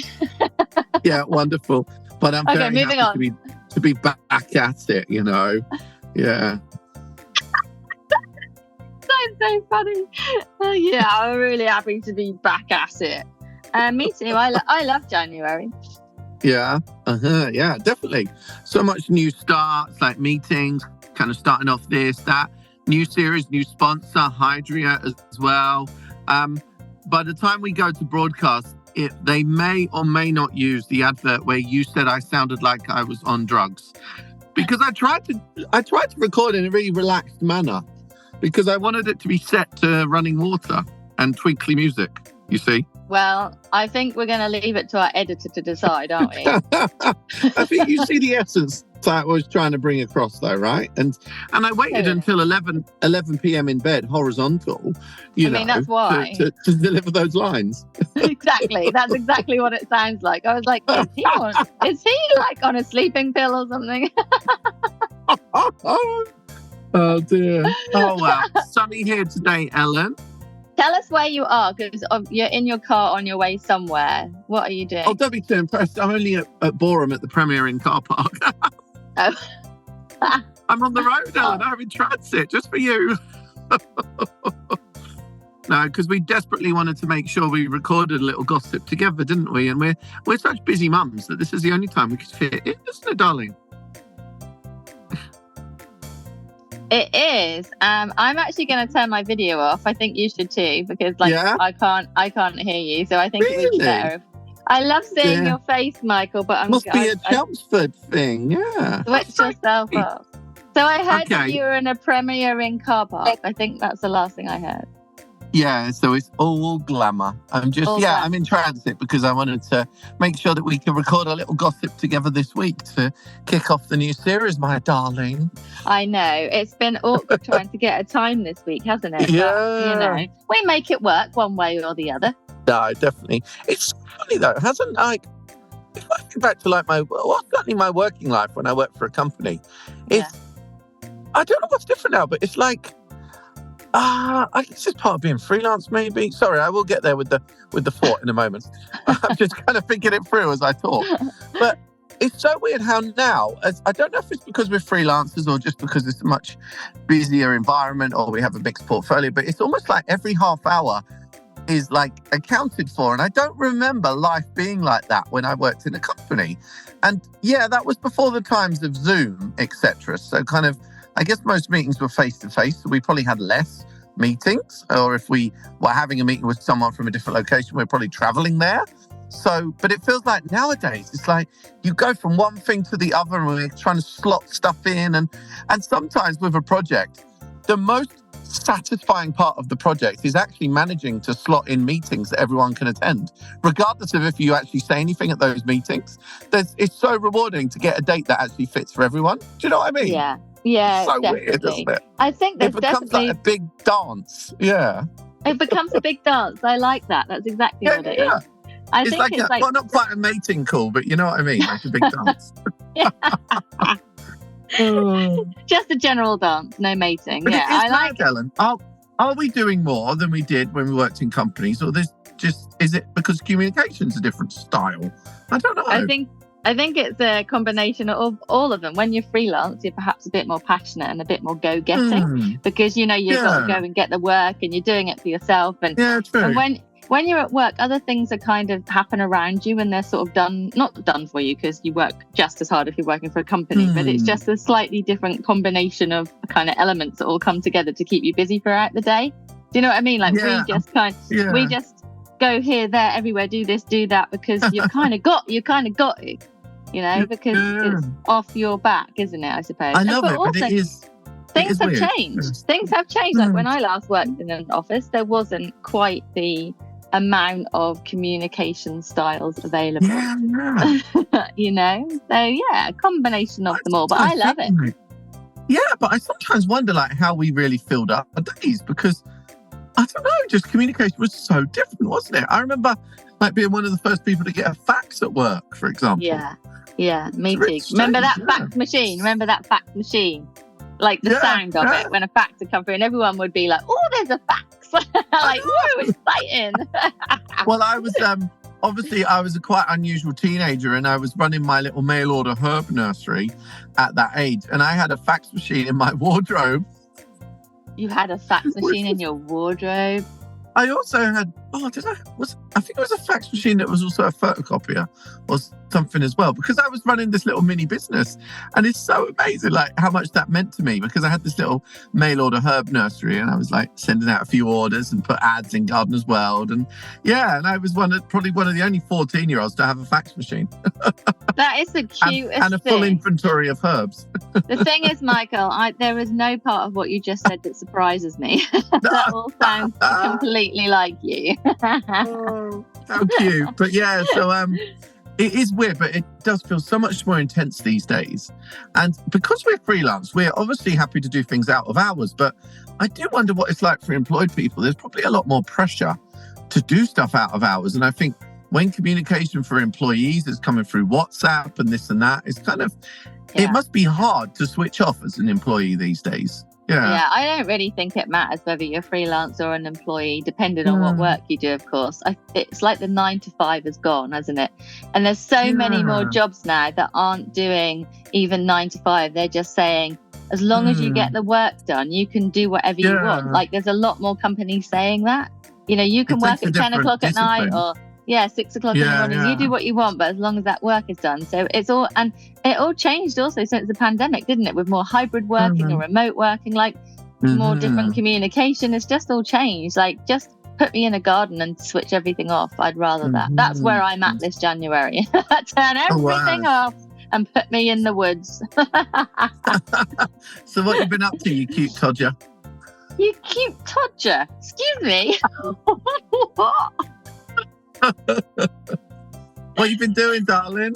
Yeah, wonderful. But I'm very moving happy to be back at it, Yeah. So funny. Yeah, I'm really happy to be back at it. Me too. I love January. Yeah, yeah, definitely. So much new starts, like meetings, kind of starting off this, that, new series, new sponsor, Hydria as well. By the time we go to broadcast, they may or may not use the advert where you said I sounded like I was on drugs, because I tried to record in a really relaxed manner, because I wanted it to be set to running water and twinkly music, you see. Well, I think we're going to leave it to our editor to decide, aren't we? I think you see the essence that I was trying to bring across, though, right? And I waited until 11 p.m. in bed, horizontal, that's why. to deliver those lines. Exactly. That's exactly what it sounds like. I was like, is he like on a sleeping pill or something? Oh, dear. Oh, wow. Sunny here today, Ellen. Tell us where you are, because you're in your car on your way somewhere. What are you doing? Oh, don't be too impressed. I'm only at Boreham at the Premier Inn car park. Oh. I'm on the road, Ellen. I'm in transit, just for you. No, because we desperately wanted to make sure we recorded a little gossip together, didn't we? And we're such busy mums that this is the only time we could fit in, isn't it, darling? It is. I'm actually going to turn my video off. I think you should too, because I can't hear you. So I think it would be better. I love seeing your face, Michael, but must be a Chelmsford thing. Yeah. Switch yourself off. So I heard that you were in a Premier Inn car park. I think that's the last thing I heard. Yeah, so it's all glamour. I'm in transit because I wanted to make sure that we can record a little gossip together this week to kick off the new series, my darling. I know. It's been awkward trying to get a time this week, hasn't it? Yeah. But, we make it work one way or the other. No, definitely. It's funny though, if I think back to certainly my working life when I worked for a company, I don't know what's different now, but it's like, I guess it's part of being freelance, maybe. Sorry, I will get there with the thought in a moment. I'm just kind of thinking it through as I talk. But it's so weird how now, I don't know if it's because we're freelancers or just because it's a much busier environment or we have a mixed portfolio, but it's almost like every half hour is like accounted for. And I don't remember life being like that when I worked in a company. And that was before the times of Zoom, etc. So kind of, I guess most meetings were face-to-face, so we probably had less meetings. Or if we were having a meeting with someone from a different location, we're probably traveling there. So, but it feels like nowadays, it's like you go from one thing to the other and we're trying to slot stuff in. And sometimes with a project, the most satisfying part of the project is actually managing to slot in meetings that everyone can attend, regardless of if you actually say anything at those meetings. It's so rewarding to get a date that actually fits for everyone. Do you know what I mean? Yeah, so definitely. Weird, isn't it? I think there's it becomes like a big dance. Yeah. It becomes a big dance. I like that. That's exactly what it is. I think it's like not quite a mating call, but you know what I mean, like a big dance. Just a general dance, no mating. But I like it. Ellen. Are we doing more than we did when we worked in companies, or is it because communication's a different style? I don't know. I think it's a combination of all of them. When you're freelance, you're perhaps a bit more passionate and a bit more go-getting because you've got to go and get the work and you're doing it for yourself. And, true. And when you're at work, other things are kind of happen around you and they're sort of not done for you because you work just as hard if you're working for a company, but it's just a slightly different combination of kind of elements that all come together to keep you busy throughout the day. Do you know what I mean? Like Yeah. we just go here, there, everywhere, do this, do that, because you've kind of got it, you know, because it's off your back, isn't it? I suppose. I love but it, also, but it is. Things have weird. changed. Things have changed. Like when I last worked in an office, there wasn't quite the amount of communication styles available. Yeah. You know? So yeah, a combination of them all. But I love it. Yeah, but I sometimes wonder like how we really filled up our days, because I don't know, just communication was so different, wasn't it? I remember like being one of the first people to get a fax at work, for example. Yeah, me too. Really Remember that strange, fax machine? Remember that fax machine? Like the sound of it when a fax would come through, and everyone would be like, "Oh, there's a fax!" Like, whoa, exciting. Well, I was obviously I was a quite unusual teenager, and I was running my little mail order herb nursery at that age, and I had a fax machine in my wardrobe. You had a fax machine in your wardrobe? I also had, I think it was a fax machine that was also a photocopier or something as well, because I was running this little mini business. And it's so amazing, like how much that meant to me, because I had this little mail order herb nursery, and I was like sending out a few orders and put ads in Gardener's World. And and I was probably one of the only 14-year-olds to have a fax machine. That is the cutest and a full inventory of herbs. The thing is, Michael, there is no part of what you just said that surprises me. That all sounds completely like you. Oh, how cute. But yeah, so it is weird, but it does feel so much more intense these days. And because we're freelance, we're obviously happy to do things out of hours, but I do wonder what it's like for employed people. There's probably a lot more pressure to do stuff out of hours. And I think when communication for employees is coming through WhatsApp and this and that, it's kind of, it must be hard to switch off as an employee these days. Yeah, I don't really think it matters whether you're freelance or an employee, depending on what work you do, of course. It's like the 9 to 5 is gone, hasn't it? And there's so many more jobs now that aren't doing even 9 to 5. They're just saying, as long as you get the work done, you can do whatever you want. Like there's a lot more companies saying that. You know, you can work at 10 o'clock at night or 6 o'clock in the morning. You do what you want, but as long as that work is done. So it all changed also since the pandemic, didn't it? With more hybrid working or remote working, like more different communication. It's just all changed. Like just put me in a garden and switch everything off. I'd rather that. That's where I'm at this January. Turn everything off and put me in the woods. So what have you been up to, you cute Todger? You cute Todger? Excuse me? What? What have you been doing, darling?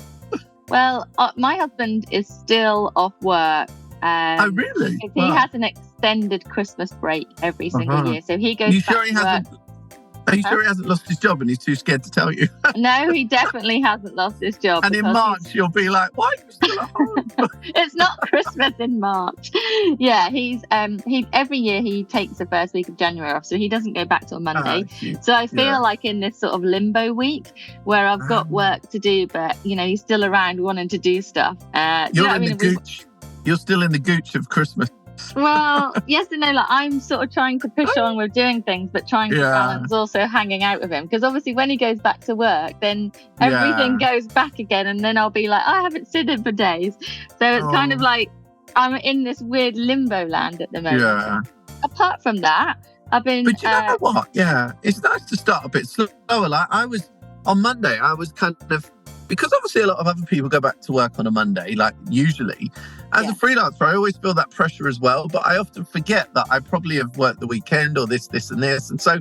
Well, my husband is still off work. Oh, really? He has an extended Christmas break every single year. So he goes back to work. Are you sure he hasn't lost his job and he's too scared to tell you? No, he definitely hasn't lost his job. And in March, you'll be like, why are you still at home? It's not Christmas in March. Yeah, he every year he takes the first week of January off, so he doesn't go back till Monday. So I feel like in this sort of limbo week where I've got work to do, but you know, he's still around wanting to do stuff. You're in the gooch. You're still in the gooch of Christmas. Well, yes and no. Like I'm sort of trying to push on with doing things, but trying to balance also hanging out with him. Because obviously, when he goes back to work, then everything goes back again, and then I'll be like, I haven't seen him for days. So it's kind of like I'm in this weird limbo land at the moment. Yeah. Apart from that, I've been. But you know what? Yeah, it's nice to start a bit slower. Like on Monday, I was kind of. Because obviously a lot of other people go back to work on a Monday, like usually. As a freelancer, I always feel that pressure as well, but I often forget that I probably have worked the weekend or this and this. And so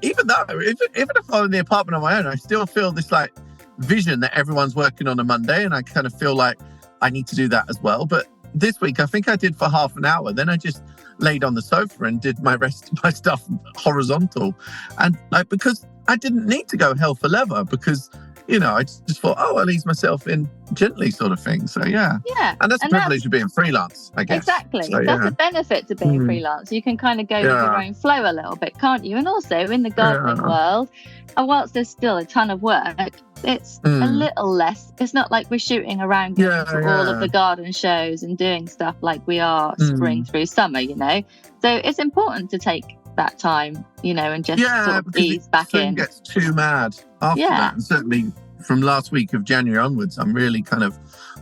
even if I'm in the apartment on my own, I still feel this like vision that everyone's working on a Monday, and I kind of feel like I need to do that as well. But this week, I think I did for half an hour. Then I just laid on the sofa and did my rest of my stuff horizontal. And because I didn't need to go hell for leather because... You know, I just thought, I'll ease myself in gently sort of thing. So, yeah. And that's the privilege of being freelance, I guess. Exactly. So, that's a benefit to being freelance. You can kind of go with your own flow a little bit, can't you? And also in the gardening world, whilst there's still a ton of work, it's a little less. It's not like we're shooting around to all of the garden shows and doing stuff like we are spring through summer, you know. So it's important to take that time, you know, and just sort of ease back in. It gets too mad after that, and certainly from last week of January onwards, I'm really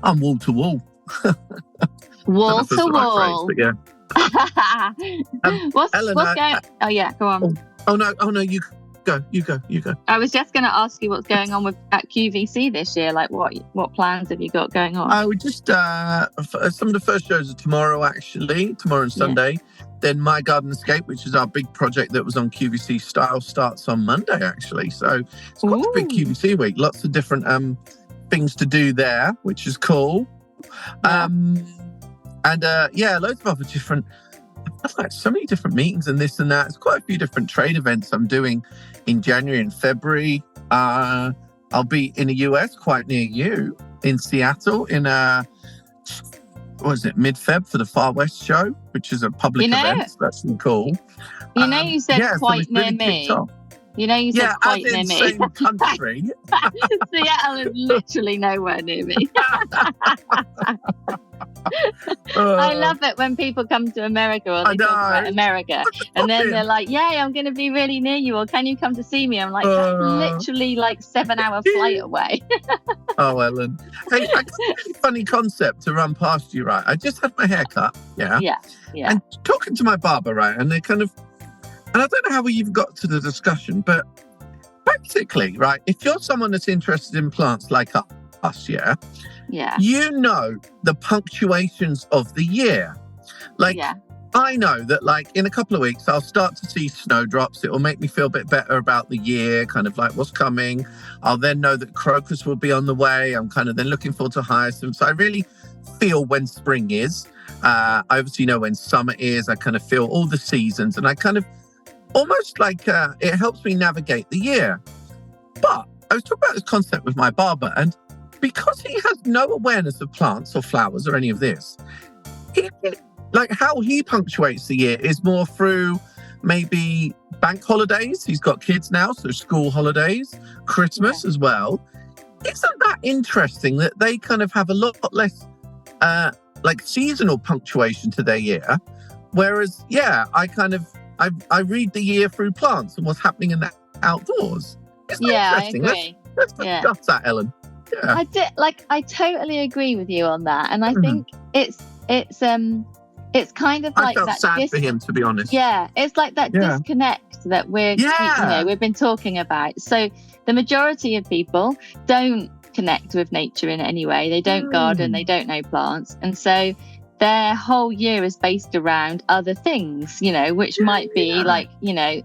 I'm wall to wall. Wall to wall. What's Ellen, going? Oh yeah, go on. Oh no, you go. I was just going to ask you what's going on at QVC this year. Like, what plans have you got going on? I would just some of the first shows are tomorrow and Sunday. Yeah. Then My Garden Escape, which is our big project that was on QVC Style, starts on Monday actually. So it's quite a big QVC week. Lots of different things to do there, which is cool. Yeah. Loads of other different. Like so many different meetings and this and that. There's quite a few different trade events I'm doing in January and February. I'll be in the US, quite near you, in Seattle, in mid-Feb for the Far West show, which is a public event. So that's really cool. You said quite near me. You said quite near me. Same country. Seattle is literally nowhere near me. I love it when people come to America or they talk about America and then they're like, yeah, I'm going to be really near you, or can you come to see me? I'm like, that's literally like 7-hour flight away. Oh, Ellen. Hey, I got a really funny concept to run past you, right? I just had my hair cut, yeah. And talking to my barber, right, and they kind of, and I don't know how we even got to the discussion, but basically, right, if you're someone that's interested in plants like us, you know the punctuations of the year. I know that like in a couple of weeks, I'll start to see snowdrops. It will make me feel a bit better about the year, kind of like what's coming. I'll then know that crocus will be on the way. I'm kind of then looking forward to hyacinths. So I really feel when spring is. I obviously know when summer is. I kind of feel all the seasons, and I kind of almost like it helps me navigate the year. But I was talking about this concept with my barber, and because he has no awareness of plants or flowers or any of this, like how he punctuates the year is more through maybe bank holidays. He's got kids now, so school holidays, Christmas as well. Isn't that interesting that they kind of have a lot less like seasonal punctuation to their year? Whereas, I read the year through plants and what's happening in the outdoors. Isn't that interesting? I agree. Let's discuss that, Ellen. Yeah. I totally agree with you on that, and I think it's kind of like I felt that sad for him, to be honest. Yeah, it's like that disconnect that we've been talking about. So the majority of people don't connect with nature in any way. They don't garden, they don't know plants, and so their whole year is based around other things, which might be like,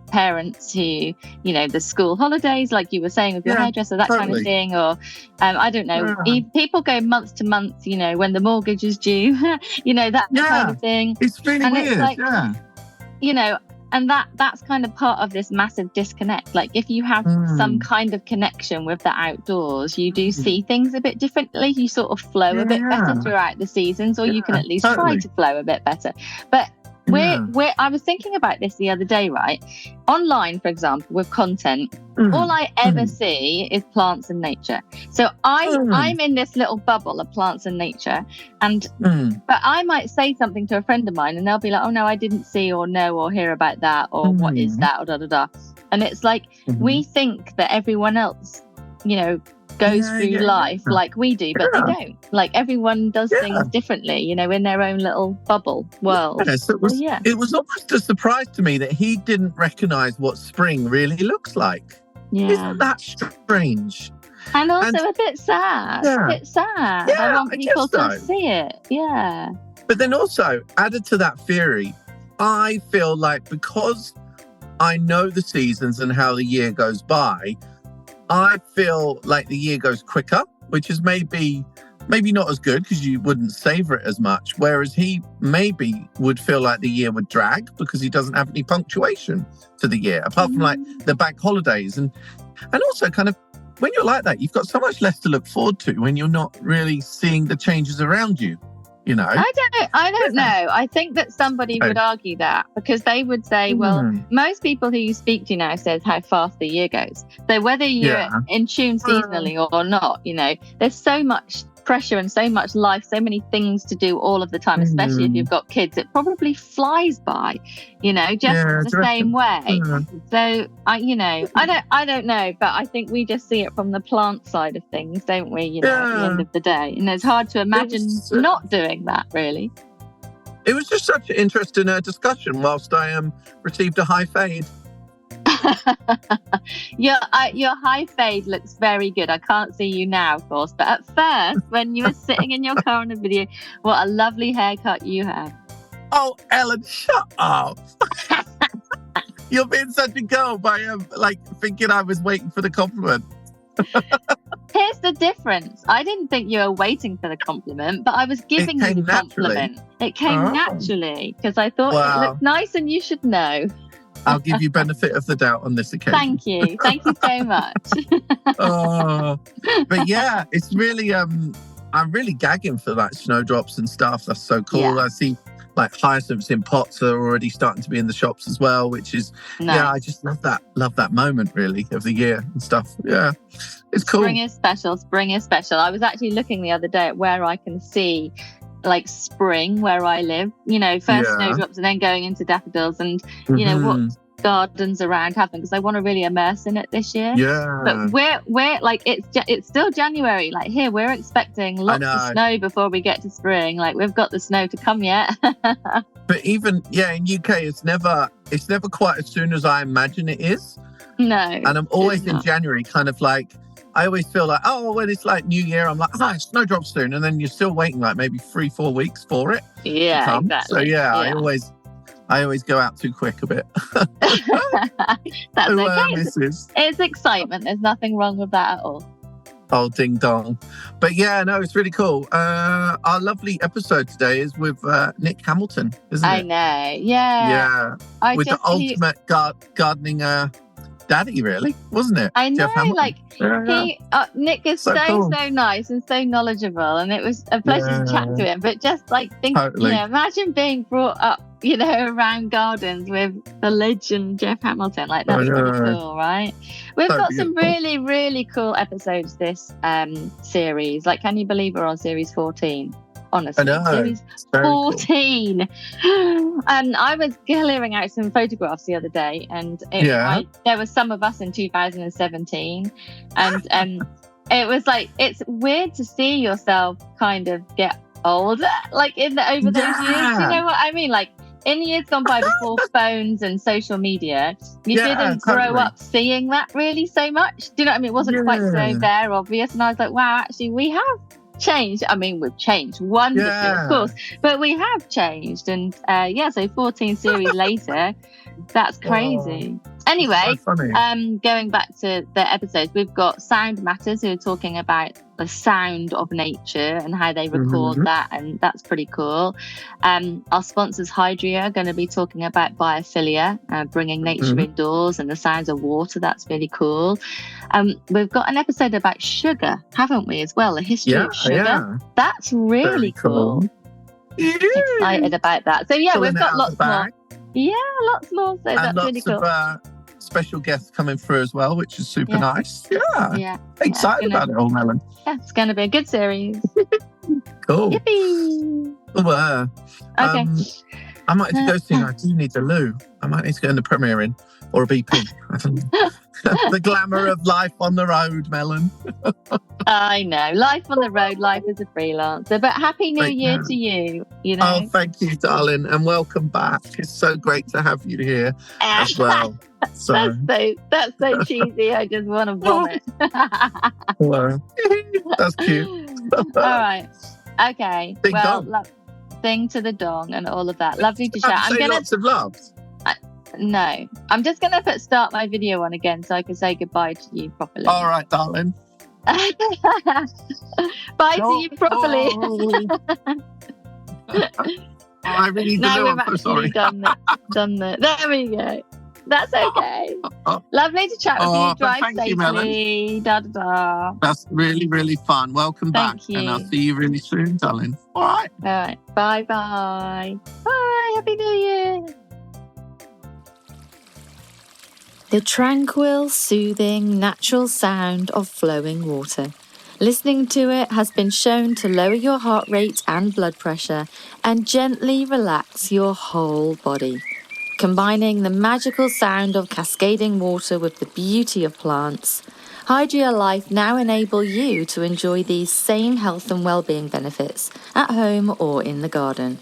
parents who, the school holidays, like you were saying with your hairdresser, that kind of thing. Or, I don't know, people go month to month, when the mortgage is due, that kind of thing. It's really weird. It's like, and that's kind of part of this massive disconnect. Like if you have some kind of connection with the outdoors, you do see things a bit differently. You sort of flow a bit better throughout the seasons, or you can at least try to flow a bit better. But I was thinking about this the other day, right? Online, for example, with content, all I ever see is plants and nature. So I'm in this little bubble of plants and nature, and but I might say something to a friend of mine and they'll be like, oh no, I didn't see or know or hear about that, or what is that, or da. And it's like we think that everyone else, goes through life like we do, but they don't. Like everyone does things differently, in their own little bubble world. It was almost a surprise to me that he didn't recognize what spring really looks like. Isn't that strange? And also a bit sad. A bit sad. I want people to see it. Yeah. But then also, added to that theory, I feel like because I know the seasons and how the year goes by, I feel like the year goes quicker, which is maybe not as good because you wouldn't savor it as much. Whereas he maybe would feel like the year would drag because he doesn't have any punctuation to the year, apart from like the bank holidays. And also kind of when you're like that, you've got so much less to look forward to when you're not really seeing the changes around you. I don't know. I think that somebody would argue that because they would say, well, most people who you speak to now says how fast the year goes. So whether you're in tune seasonally or not, there's so much pressure and so much life, so many things to do all of the time, especially if you've got kids. It probably flies by, just the same way. So I don't know, but I think we just see it from the plant side of things, don't we? At the end of the day, and it's hard to imagine not doing that, really. It was just such an interesting discussion whilst I received a high fade. Your high fade looks very good. I can't see you now, of course, but at first, when you were sitting in your car on the video, what a lovely haircut you have. Oh, Ellen, shut up. You're being such a girl by thinking I was waiting for the compliment. Here's the difference. I didn't think you were waiting for the compliment, but I was giving you the compliment. It came naturally because I thought it looked nice and you should know. I'll give you benefit of the doubt on this occasion. Thank you so much. But yeah, it's really I'm really gagging for like snowdrops and stuff. That's so cool. Yeah. I see like hyacinths in pots are already starting to be in the shops as well, which is nice. Yeah, I just love that moment really of the year and stuff. Yeah, it's cool. Spring is special. I was actually looking the other day at where I can see like spring where I live, first snowdrops and then going into daffodils and what gardens around have them, because I want to really immerse in it this year. Yeah, but we're like it's still January. Like here we're expecting lots of snow before we get to spring. Like we've got the snow to come yet. But even in UK it's never quite as soon as I imagine it is. No, and I'm always in January kind of like I always feel like, when it's like New Year, I'm like, snowdrop soon. And then you're still waiting like maybe 3-4 weeks for it. Yeah, exactly. So I always go out too quick a bit. That's okay. It's excitement. There's nothing wrong with that at all. Oh, ding dong. But it's really cool. Our lovely episode today is with Nick Hamilton, isn't it? I know. Yeah. Yeah. With the ultimate gardening daddy, really, wasn't it? I know, Nick is so cool. So nice and so knowledgeable, and it was a pleasure to chat to him. But just like imagine being brought up, around gardens with the legend Geoff Hamilton. Like that's really cool, right? We've got some really, really cool episodes this series. Like, can you believe we're on series 14? Honestly, series 14. Cool. And I was clearing out some photographs the other day, and there was some of us in 2017, and it was like it's weird to see yourself kind of get older, like over those years. You know what I mean? Like in years gone by before phones and social media, you didn't grow up seeing that really so much. Do you know what I mean? It wasn't quite so there obvious, and I was like, wow, actually, we have changed. I mean, we've changed wonderfully, of course, but we have changed. And so 14 series later, that's crazy. Anyway, so going back to the episodes, we've got Sound Matters, who are talking about the sound of nature and how they record that, and that's pretty cool. Our sponsors Hydria are going to be talking about biophilia, bringing nature indoors and the sounds of water. That's really cool. We've got an episode about sugar, haven't we, as well, the history of sugar. That's really cool. Excited about that. So we've got lots more. Lots more. So that's really cool. Special guests coming through as well, which is super nice. Excited about it all, Melon. Yeah, it's going to be a good series. Cool. Yippee. Okay. I might need to go soon. I do need a loo. I might need to go in the premiere in or a BP. I don't know. The glamour of life on the road, Melon. I know. Life on the road, life as a freelancer. But Happy New Year to you. Oh, thank you, darling, and welcome back. It's so great to have you here as well. So. That's so cheesy. I just want to vomit. Well, that's cute. All right. Okay. Ding dong. Ding to the dong and all of that. Lovely to chat. I'm gonna lots of love. No, I'm just going to start my video on again so I can say goodbye to you properly. All right, darling. Bye to you properly. I really now we've actually sorry. done the. There we go. That's okay. Lovely to chat with you. Drive safely. Da da da. That's really, really fun. Welcome back. Thank you. And I'll see you really soon, darling. All right. All right. Bye bye. Bye. Happy New Year. The tranquil, soothing, natural sound of flowing water. Listening to it has been shown to lower your heart rate and blood pressure and gently relax your whole body. Combining the magical sound of cascading water with the beauty of plants, Hydria Life now enable you to enjoy these same health and well-being benefits at home or in the garden.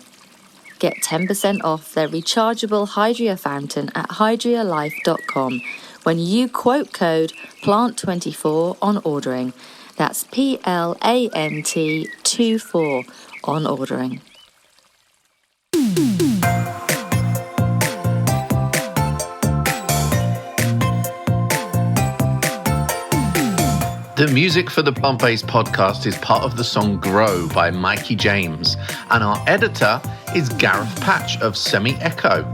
get 10% off their rechargeable Hydria fountain at hydrialife.com when you quote code PLANT24 on ordering. That's PLANT24 on ordering. The music for the Plant-Based podcast is part of the song Grow by Mikey James, and our editor is Gareth Patch of Semi Echo.